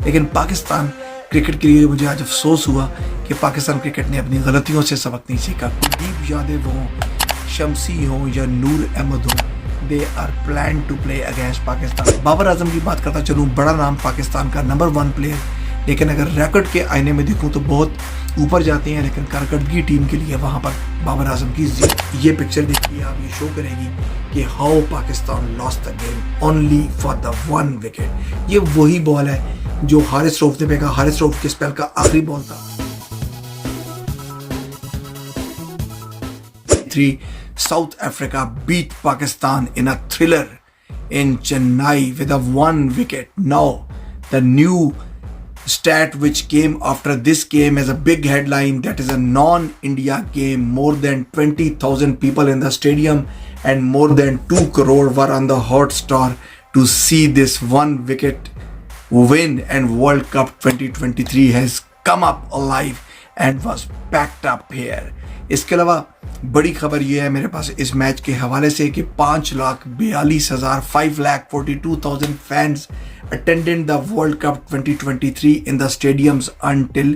लेकिन पाकिस्तान क्रिकेट के लिए मुझे आज अफसोस हुआ कि पाकिस्तान क्रिकेट ने अपनी गलतियों से सबक नहीं सीखा। कुलदीप यादव हों, शमसी हों या नूर अहमद हों, they are plan to play against Pakistan. Babar Azam की बात करता चलूँ, बड़ा नाम पाकिस्तान का, नंबर 1 प्लेयर, लेकिन अगर रिकॉर्ड के आईने में देखूँ तो बहुत ऊपर जाते हैं, लेकिन कारकर्दगी टीम के लिए वहाँ पर बाबर आजम की ये पिक्चर देखिए आप, ये शो करेगी कि how Pakistan lost the game only for the 1 wicket. ये वही बॉल है जो हारिस रऊफ ने फेंका। हारिस रऊफ के स्पेल का आखिरी बॉल था। 3 South Africa beat Pakistan in a thriller in Chennai with a 1 wicket. Now the new stat which came after this game as a big headline, that is a non-India game. More than 20,000 people in the stadium and more than 2 crore were on the Hotstar to see this 1 wicket win, and World Cup 2023 has come up alive and was packed up here. इसके अलावा बड़ी खबर ये है मेरे पास इस match के हवाले से कि 5,42,542,000 fans attended the World Cup 2023 in the stadiums until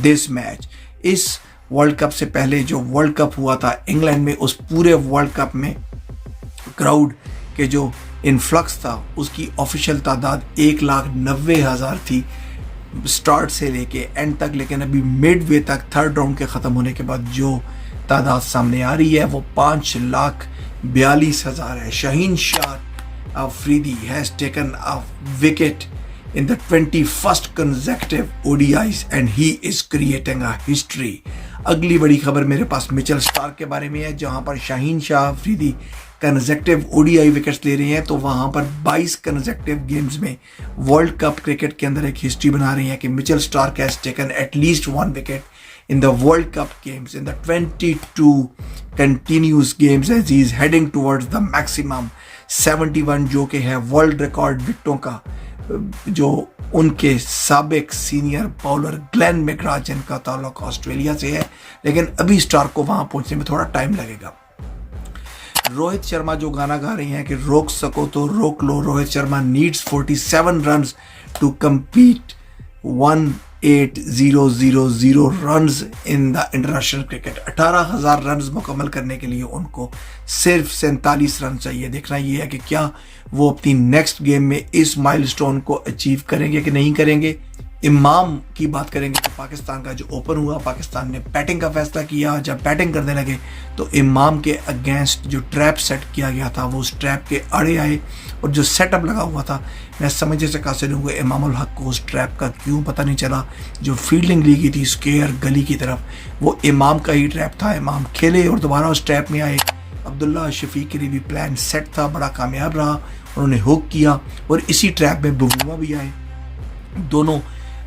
this match. इस वर्ल्ड कप से पहले जो वर्ल्ड कप हुआ था इंग्लैंड में, उस पूरे वर्ल्ड कप में क्राउड के जो इन्फ्लक्स था उसकी ऑफिशियल तादाद 1,90,000 थी स्टार्ट से लेके एंड तक। लेकिन अभी मिडवे तक, थर्ड राउंड के ख़त्म होने के बाद जो तादाद सामने आ रही है वो 5,42,000 है। Shaheen Shah Afridi has taken a wicket in the 21st consecutive ODIs and he is creating a history. अगली बड़ी खबर मेरे पास मिचेल स्टार्क के बारे में है, जहां पर Shaheen Shah Afridi consecutive ODI wickets ले रहे हैं, तो वहां पर 22 कंसेक्टिव गेम्स में वर्ल्ड कप क्रिकेट के अंदर एक हिस्ट्री बना रही है कि Mitchell Starc has taken at least 1 wicket in the World Cup games in the 22 continuous games as he is heading towards the maximum 71, जो कि है वर्ल्ड रिकॉर्ड विकेटों का, जो उनके साबिक सीनियर बॉलर ग्लेन मैकग्रा जिनका ताल्लुक ऑस्ट्रेलिया से है, लेकिन अभी स्टार्क को वहां पहुंचने में थोड़ा टाइम लगेगा। रोहित शर्मा जो गाना गा रही हैं कि रोक सको तो रोक लो, Rohit Sharma needs 47 runs to complete 18,000 runs in the international cricket. 18,000 runs मुकम्मल करने के लिए उनको सिर्फ 47 रन चाहिए। देखना ये है कि क्या वो अपनी नेक्स्ट गेम में इस माइलस्टोन को अचीव करेंगे कि नहीं करेंगे। इमाम की बात करेंगे तो पाकिस्तान का जो ओपन हुआ, पाकिस्तान ने बैटिंग का फैसला किया। जब बैटिंग करने लगे तो इमाम के अगेंस्ट जो ट्रैप सेट किया गया था वो उस ट्रैप के आड़े आए, और जो सेटअप लगा हुआ था मैं समझने से कासिर हूँ इमाम उल हक को उस ट्रैप का क्यों पता नहीं चला। जो फील्डिंग ली गई थी स्क्वायर गली की तरफ, वो इमाम का ही ट्रैप था। इमाम खेले और दोबारा उस ट्रैप में आए। अब्दुल्ला शफीक के लिए भी प्लान सेट था, बड़ा कामयाब रहा, उन्होंने हुक किया और इसी ट्रैप में बबूमा भी आए। दोनों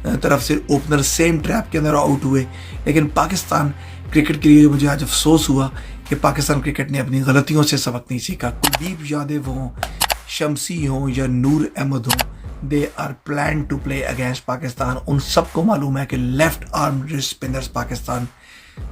तरफ से ओपनर सेम ट्रैप के अंदर आउट हुए। लेकिन पाकिस्तान क्रिकेट के लिए मुझे आज अफसोस हुआ कि पाकिस्तान क्रिकेट ने अपनी गलतियों से सबक नहीं सीखा। कुलदीप यादव हों, शमसी हों या नूर अहमद हों, they are plan to play against Pakistan. उन सबको मालूम है कि लेफ्ट आर्म स्पिनर्स पाकिस्तान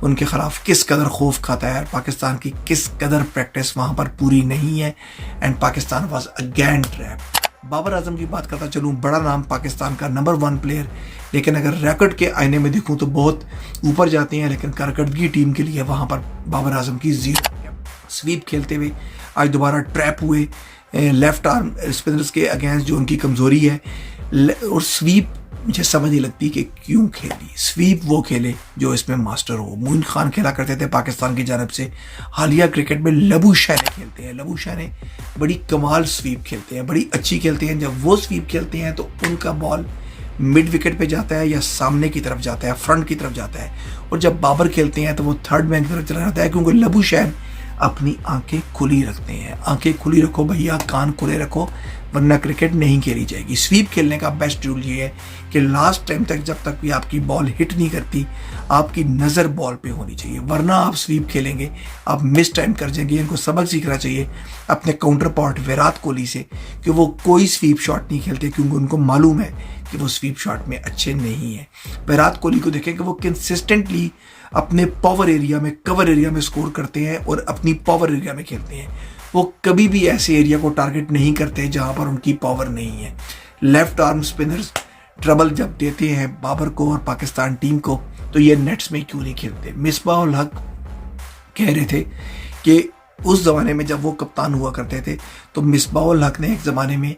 उनके खिलाफ किस कदर खौफ खाता है, पाकिस्तान की किस कदर प्रैक्टिस वहाँ पर पूरी नहीं है, and Pakistan was again trap. Babar Azam की बात करता चलूँ, बड़ा नाम पाकिस्तान का, नंबर 1 प्लेयर, लेकिन अगर रिकॉर्ड के आईने में देखूँ तो बहुत ऊपर जाते हैं, लेकिन कारकर्दगी टीम के लिए वहाँ पर बाबर आजम की 0। स्वीप खेलते हुए आज दोबारा ट्रैप हुए लेफ्ट आर्म स्पिनर्स के अगेंस्ट, जो उनकी कमज़ोरी है। और स्वीप मुझे समझ नहीं लगती कि क्यों खेली। स्वीप वो खेले जो इसमें मास्टर हो। मोइन खान खेला करते थे पाकिस्तान की जानब से। हालिया क्रिकेट में लबू शाने खेलते हैं। लबू शाने बड़ी कमाल स्वीप खेलते हैं, बड़ी अच्छी खेलते हैं। जब वो स्वीप खेलते हैं तो उनका बॉल मिड विकेट पे जाता है या सामने की तरफ जाता है, फ्रंट की तरफ जाता है। और जब बाबर खेलते हैं तो वो थर्ड मैन की तरफ चला जाता है, क्योंकि लबू शान अपनी आंखें खुली रखते हैं। आंखें खुली रखो भैया, कान खुले रखो, वरना क्रिकेट नहीं खेली जाएगी। स्वीप खेलने का बेस्ट रूल ये है कि लास्ट टाइम तक जब तक भी आपकी बॉल हिट नहीं करती, आपकी नज़र बॉल पे होनी चाहिए, वरना आप स्वीप खेलेंगे आप मिस टाइम कर जाएंगे। इनको सबक सीखना चाहिए अपने काउंटर पार्ट विराट कोहली से कि वो कोई स्वीप शॉट नहीं खेलते, क्योंकि उनको मालूम है कि वो स्वीप शॉट में अच्छे नहीं है। विराट कोहली को देखें कि वो कंसिस्टेंटली अपने पावर एरिया में, कवर एरिया में स्कोर करते हैं और अपनी पावर एरिया में खेलते हैं। वो कभी भी ऐसे एरिया को टारगेट नहीं करते जहां पर उनकी पावर नहीं है। लेफ्ट आर्म स्पिनर्स ट्रबल जब देते हैं बाबर को और पाकिस्तान टीम को, तो ये नेट्स में क्यों नहीं खेलते। मिसबाह उल हक कह रहे थे कि उस ज़माने में जब वो कप्तान हुआ करते थे तो मिसबाह उल हक ने एक ज़माने में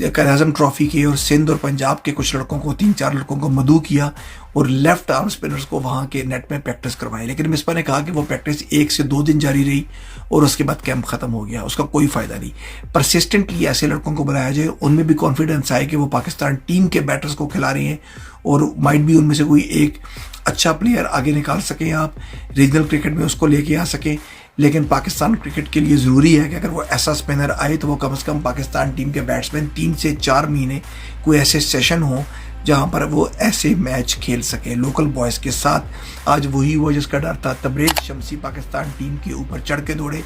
कायद-ए-आज़म ट्रॉफी के और सिंध और पंजाब के कुछ लड़कों को, 3-4 लड़कों को मदऊ किया और लेफ्ट आर्म स्पिनर्स को वहाँ के नेट में प्रैक्टिस करवाई। लेकिन मिसबाह ने कहा कि वो प्रैक्टिस 1 से 2 दिन जारी रही और उसके बाद कैंप ख़त्म हो गया, उसका कोई फ़ायदा नहीं। परसिस्टेंटली ऐसे लड़कों को बुलाया जाए, उनमें भी कॉन्फिडेंस आए कि वो पाकिस्तान टीम के बैटर्स को खिला रहे हैं और माइट भी उनमें से कोई एक अच्छा प्लेयर आगे निकाल सकें, आप रीजनल क्रिकेट में उसको लेके आ सकें। लेकिन पाकिस्तान क्रिकेट के लिए ज़रूरी है कि अगर वो ऐसा स्पिनर आए तो वो कम से कम पाकिस्तान टीम के बैट्समैन 3 से 4 महीने कोई ऐसे सेशन हो जहां पर वो ऐसे मैच खेल सके लोकल बॉयज़ के साथ। आज वही वो जिसका डर था। तबरेज़ शम्सी पाकिस्तान टीम के ऊपर चढ़ के दौड़े,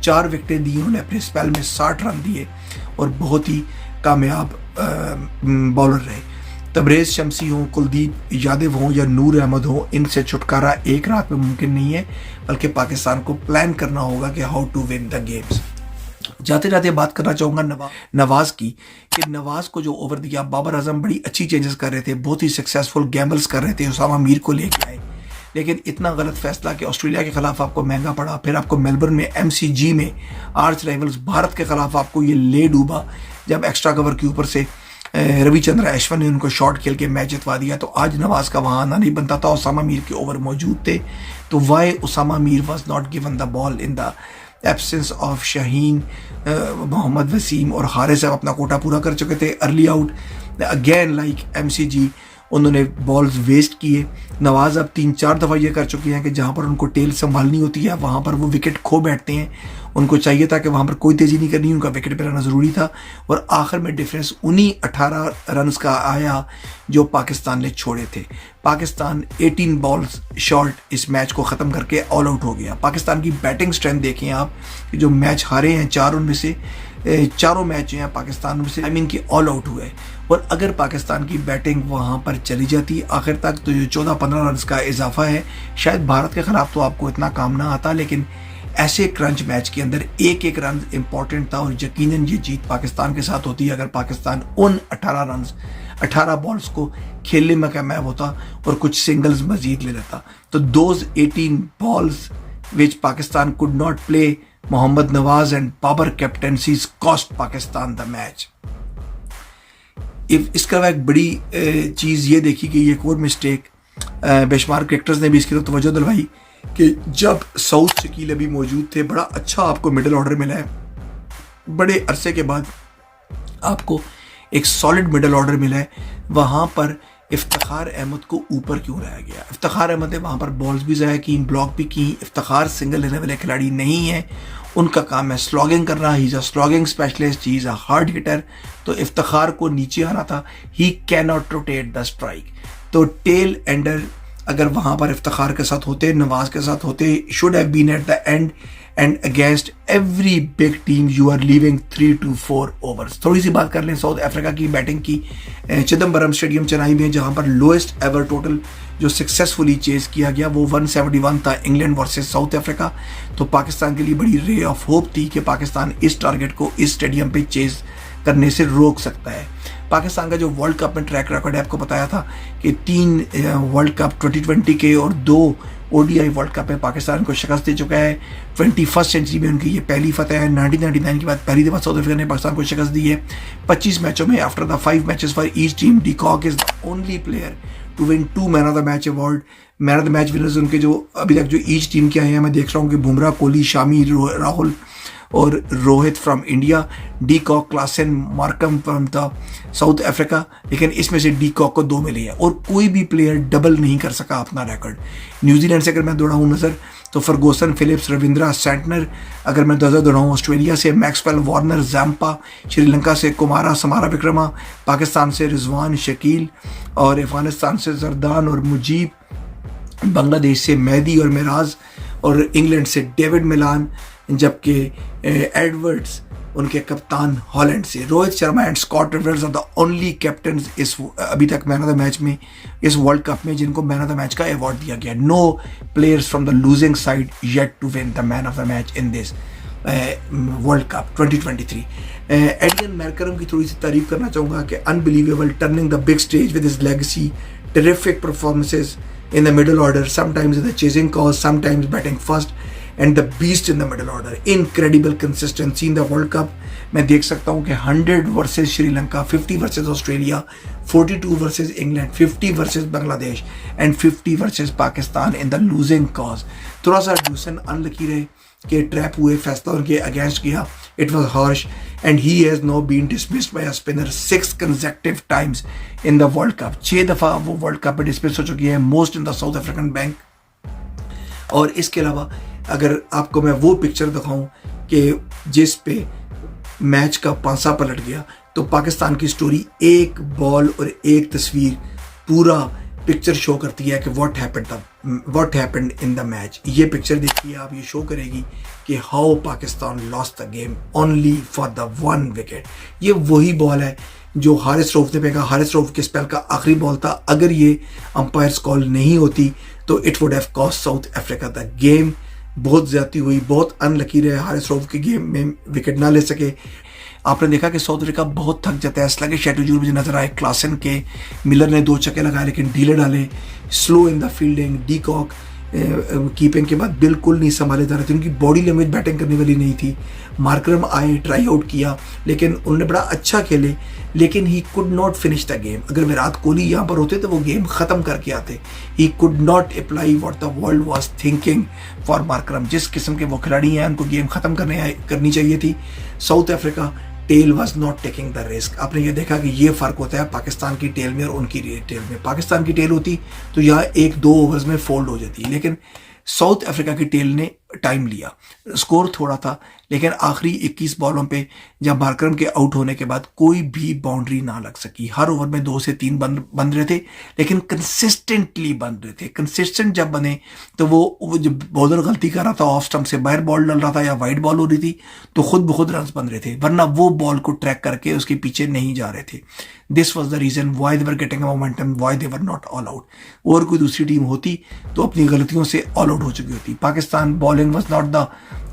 4 विकेटें दी उन्होंने, अपने स्पेल में 60 रन दिए और बहुत ही कामयाब बॉलर रहे। तबरेज़ शम्सी हों, कुलदीप यादव हों या नूर अहमद हों, इनसे छुटकारा एक रात में मुमकिन नहीं है, बल्कि पाकिस्तान को प्लान करना होगा कि how to win the games. जाते जाते बात करना चाहूँगा नवाज की, कि नवाज को जो ओवर दिया, बाबर आजम बड़ी अच्छी चेंजेस कर रहे थे, बहुत ही सक्सेसफुल गैम्बल्स कर रहे थे, उसामा मीर को लेके आए, लेकिन इतना गलत फैसला कि ऑस्ट्रेलिया के खिलाफ आपको महंगा पड़ा। फिर आपको मेलबर्न में MCG में आर्च राइवल्स भारत के खिलाफ आपको ये ले डूबा जब एक्स्ट्रा कवर के ऊपर से रविचंद्र अश्विन ने उनको शॉट खेल के मैच जितवा दिया। तो आज नवाज का वहाँ आना नहीं बनता था, उसामा मीर के ओवर मौजूद थे। तो why Usama Mir was not given the ball in the absence of Shaheen, Mohammad Wasim और हारिस साहब अपना कोटा पूरा कर चुके थे। Early out again like MCG उन्होंने बॉल्स वेस्ट किए। नवाज अब 3-4 दफ़ा ये कर चुके हैं कि जहाँ पर उनको टेल संभालनी होती है वहाँ पर वो विकेट खो बैठते हैं। उनको चाहिए था कि वहाँ पर कोई तेज़ी नहीं करनी, उनका विकेट पे रहना ज़रूरी था और आखिर में डिफरेंस उन्हीं 18 रन्स का आया जो पाकिस्तान ने छोड़े थे। पाकिस्तान 18 बॉल्स शॉर्ट इस मैच को ख़त्म करके ऑल आउट हो गया। पाकिस्तान की बैटिंग स्ट्रेंथ देखें आप, कि जो मैच हारे हैं 4 उनमें से चारों मैच हैं पाकिस्तान में से कि ऑल आउट हुए। और अगर पाकिस्तान की बैटिंग वहाँ पर चली जाती आखिर तक तो ये 14-15 रन का इजाफा है। शायद भारत के खिलाफ तो आपको इतना काम ना आता, लेकिन ऐसे क्रंच मैच के अंदर एक एक रन इंपॉर्टेंट था और यकीनन ये जीत पाकिस्तान के साथ होती अगर पाकिस्तान उन 18 बॉल्स को खेलने में कामयाब होता और कुछ सिंगल्स मजीद ले लेता। तो those 18 balls which Pakistan could not play, Mohammad Nawaz and Babar captaincies cost Pakistan the match. इसका एक बड़ी चीज़ ये देखी कि एक और मिस्टेक बेशुमार क्रिकेटर्स ने भी इसकी तो तवज्जो दिलवाई कि जब साउथ शकील अभी मौजूद थे, बड़ा अच्छा आपको मिडिल ऑर्डर मिला है, बड़े अरसे के बाद आपको एक सॉलिड मिडिल ऑर्डर मिला है, वहाँ पर इफ्तिखार अहमद को ऊपर क्यों रहा गया। इफ्तिखार अहमद ने वहाँ पर बॉल्स भी ज़ाया की, ब्लॉक भी की। इफ्तिखार सिंगल लेने वाले खिलाड़ी नहीं है, उनका काम है स्लॉगिंग करना। He is a slogging specialist, he is a hard hitter. तो इफ्तिखार को नीचे आना था, he can not rotate the strike. तो टेल एंडर अगर वहाँ पर इफ्तिखार के साथ होते, नवाज के साथ होते, should have been at the end and against every big team you are leaving 3 to 4 overs. थोड़ी सी बात कर लें साउथ अफ्रीका की बैटिंग की। चिदम्बरम स्टेडियम चेन्नई में जहाँ पर लोएस्ट एवर टोटल जो सक्सेसफुली चेज किया गया वो 171 था, इंग्लैंड वर्सेस साउथ अफ्रीका। तो पाकिस्तान के लिए बड़ी रे ऑफ होप थी कि पाकिस्तान इस टारगेट को इस स्टेडियम पे चेज करने से रोक सकता है। पाकिस्तान का जो वर्ल्ड कप में ट्रैक रिकॉर्ड है, आपको बताया था कि 3 वर्ल्ड कप 2020 के और 2 ODI वर्ल्ड कप में पाकिस्तान को शिकस्त दे चुका है। 21st सेंचुरी में उनकी ये पहली फतह है। 1999 के बाद पहली दफ़ा साउथ अफ्रीका ने पाकिस्तान को शिकस्त दी है 25 मैचों में। After the 5 matches for each team, de Kock is the only player to win 2 man of the match award. Man of the match winners उनके जो अभी तक जो ईच टीम के आए हैं, मैं देख रहा हूँ कि बुमराह, कोहली, शामी, राहुल और Rohit from India, de Kock, Klaasen, Markram from the South Africa. लेकिन इसमें से डी कॉक को 2 मिले हैं और कोई भी प्लेयर डबल नहीं कर सका अपना रिकॉर्ड। न्यूजीलैंड से अगर मैं दौड़ाऊँ नज़र तो फर्गूसन, फिलिप्स, रविंद्रा, सेंटनर। अगर मैं नज़र दौड़ाऊँ ऑस्ट्रेलिया से मैक्सवेल, वार्नर, जैम्पा। श्रीलंका से कुमारा, समारा विक्रमा। पाकिस्तान से रिजवान, शकील और अफगानिस्तान से जरदान और मुजीब। बांग्लादेश से मेहदी और मिराज और इंग्लैंड से डेविड मिलान, जबकि एडवर्ड्स उनके कप्तान हॉलैंड से। Rohit Sharma and Scott Edwards are the only captain इस अभी तक मैन ऑफ द मैच में, इस वर्ल्ड कप में, जिनको मैन ऑफ द मैच का अवार्ड दिया गया। No players from the losing side yet to win the man of the match in this. World cup 2023। Aidan McCullum की थोड़ी सी तारीफ करना चाहूँगा कि unbelievable, turning the big stage with his legacy, terrific performances in the middle order, sometimes in the chasing cause, sometimes batting first, and the beast in the middle order. Incredible consistency in the World Cup. मैं देख सकता हूँ कि 100 versus Sri Lanka, 50 versus Australia, 42 versus England, 50 versus Bangladesh and 50 versus Pakistan in the losing cause. थोड़ा सा Dussen unlucky रहे कि trap हुए, फैसला उनके अगेंस्ट किया, it was harsh and he has no been dismissed by a spinner 6 consecutive times in the world cup. 6 दफ़ा वो वर्ल्ड कप में डिसमिस हो चुकी है, most in the south African bank. और इसके अलावा अगर आपको मैं वो पिक्चर दिखाऊं कि जिस पे मैच का पांसा पलट गया, तो पाकिस्तान की स्टोरी एक बॉल और एक तस्वीर पूरा पिक्चर शो करती है कि what happened in the match. ये पिक्चर देखिए आप, ये शो करेगी कि how Pakistan lost the game only for the 1 wicket. ये वही बॉल है जो हारिस रऊफ ने फेंका। हारिस रऊफ के स्पेल का आखिरी बॉल था। अगर ये अंपायर्स कॉल नहीं होती तो it would have cost south Africa the game. बहुत ज्यादती हुई, बहुत अनलकी रहे, हारिस रऊफ के गेम में विकेट ना ले सके। आपने देखा कि साउथ अफ्रीका बहुत थक जाता है। स्लगिश एटीट्यूड मुझे नजर आए क्लासन के। मिलर ने 2 छक्के लगाए लेकिन ढीले डाले, slow in the fielding. De Kock keeping के बाद बिल्कुल नहीं संभाले जा रहे थे, उनकी बॉडी लैंग्वेज बैटिंग करने वाली नहीं थी। मार्करम आए, ट्राई आउट किया, लेकिन उन्होंने बड़ा अच्छा खेले, लेकिन he could not finish the game. अगर विराट कोहली यहाँ पर होते तो वो गेम ख़त्म करके आते। He could not apply what the world was thinking for Markram. जिस किस्म के वो खिलाड़ी हैं, उनको गेम ख़त्म करनी चाहिए थी। South Africa tail was not taking the risk. आपने ये देखा कि ये फ़र्क होता है पाकिस्तान की टेल में और उनकी टेल में। पाकिस्तान की टेल होती तो यहाँ 1-2 ओवर्स में फोल्ड हो जाती, लेकिन साउथ अफ्रीका की टेल ने टाइम लिया। स्कोर थोड़ा था, लेकिन आखिरी 21 बॉलों पे जब मार्करम के आउट होने के बाद कोई भी बाउंड्री ना लग सकी। हर ओवर में 2 से 3 बन रहे थे, लेकिन कंसिस्टेंटली बन रहे थे। कंसिस्टेंट जब बने तो वो जब बॉलर गलती कर रहा था, ऑफ स्टंप से बाहर बॉल डल रहा था या वाइड बॉल हो रही थी, तो खुद ब खुद रन बन रहे थे, वरना वो बॉल को ट्रैक करके उसके पीछे नहीं जा रहे थे। This was the reason why they were getting a momentum, why they were not all out. और कोई दूसरी टीम होती तो अपनी गलतियों से ऑल आउट हो चुकी होती। Pakistan bowling was not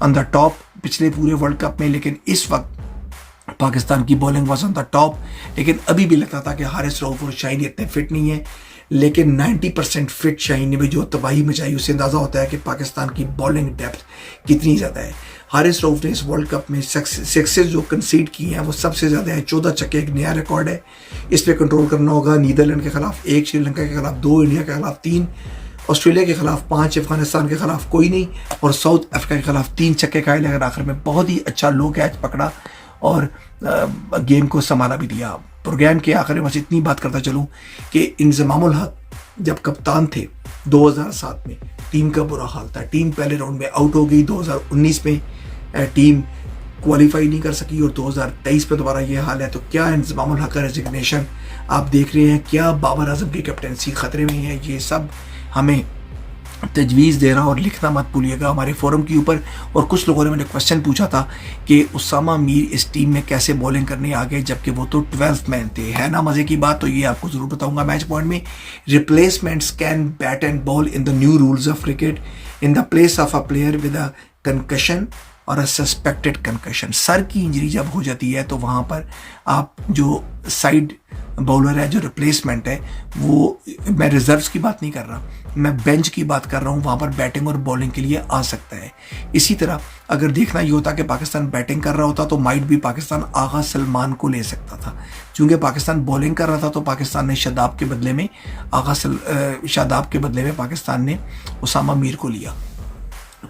on the top पिछले पूरे वर्ल्ड कप में, लेकिन इस वक्त पाकिस्तान की bowling was on the top. लेकिन अभी भी लगता था कि हारिस रऊफ और शाहीन इतने फिट नहीं है, लेकिन 90% फिट शाहीन ने भी जो तबाही मचाई, उससे अंदाजा होता है कि पाकिस्तान की बॉलिंग डेप्थ कितनी ज़्यादा है। हारिस रऊफ ने इस वर्ल्ड कप में सक्सेस जो कंसीड की हैं वो सबसे ज़्यादा है। 14 छक्के, एक नया रिकॉर्ड है। इस पर कंट्रोल करना होगा। नीदरलैंड के खिलाफ 1, श्रीलंका के खिलाफ 2, इंडिया के खिलाफ 3, ऑस्ट्रेलिया के खिलाफ 5, अफगानिस्तान के खिलाफ कोई नहीं, और साउथ अफ्रीका के खिलाफ 3 छक्के खाए, लेकिन आखिर में बहुत ही अच्छा लो कैच पकड़ा और गेम को संभाला भी दिया। प्रोग्राम के आखिर में बस इतनी बात करता चलूँ कि इंजमामुल हक जब कप्तान थे 2007 में, टीम का बुरा हाल था। टीम पहले राउंड में आउट हो गई। 2019 में टीम क्वालिफाई नहीं कर सकी और 2023 में दोबारा ये हाल है। तो क्या इंजमामुल हक का रेजिग्नेशन आप देख रहे हैं, क्या बाबर आजम की कैप्टनसी खतरे में है, ये सब हमें तजवीज़ देना और लिखना मत भूलिएगा हमारे फोरम के ऊपर। और कुछ लोगों ने मैंने क्वेश्चन पूछा था कि उसामा मीर इस टीम में कैसे बॉलिंग करने आ गए, जबकि वो तो 12th मैन थे। है ना मज़े की बात? तो ये आपको ज़रूर बताऊंगा मैच पॉइंट में। Replacements can bat and ball in the new rules of cricket in the place of a player with a concussion और अ सस्पेक्टेड कंकशन। सर की इंजरी जब हो जाती है तो वहाँ पर आप जो साइड बॉलर है, जो रिप्लेसमेंट है, वो मैं रिजर्व्स की बात नहीं कर रहा, मैं बेंच की बात कर रहा हूँ, वहाँ पर बैटिंग और बॉलिंग के लिए आ सकता है। इसी तरह अगर देखना ये होता कि पाकिस्तान बैटिंग कर रहा होता तो माइट भी पाकिस्तान आगा सलमान को ले सकता था। चूँकि पाकिस्तान बॉलिंग कर रहा था तो पाकिस्तान ने शादाब के बदले में पाकिस्तान ने उसामा मीर को लिया।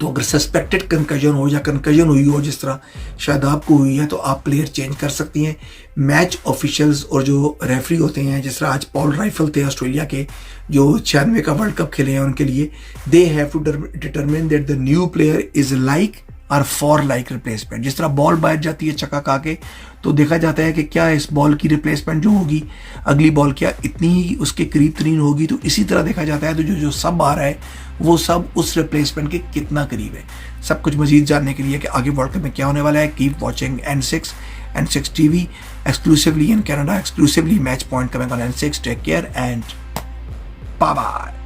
तो अगर सस्पेक्टेड कंकजन हो या कंकजन हुई हो जिस तरह शादाब को हुई है, तो आप प्लेयर चेंज कर सकती हैं। मैच ऑफिशियल्स और जो रेफरी होते हैं, जिस तरह आज पॉल राइफल थे ऑस्ट्रेलिया के, जो 96 का वर्ल्ड कप खेले हैं, उनके लिए they have to determine that the new player is like और फॉर लाइक रिप्लेसमेंट। जिस तरह बॉल बाहर जाती है चक्का खा के, तो देखा जाता है कि क्या इस बॉल की रिप्लेसमेंट जो होगी अगली बॉल क्या इतनी ही उसके करीब तरीन होगी। तो इसी तरह देखा जाता है तो जो सब आ रहा है वो सब उस रिप्लेसमेंट के कितना करीब है। सब कुछ मजीद जानने के लिए कि आगे वर्ल्ड कप में क्या होने वाला है, keep watching N6 TV exclusively in Canada, exclusively match point coming on N6. Take care and bye bye.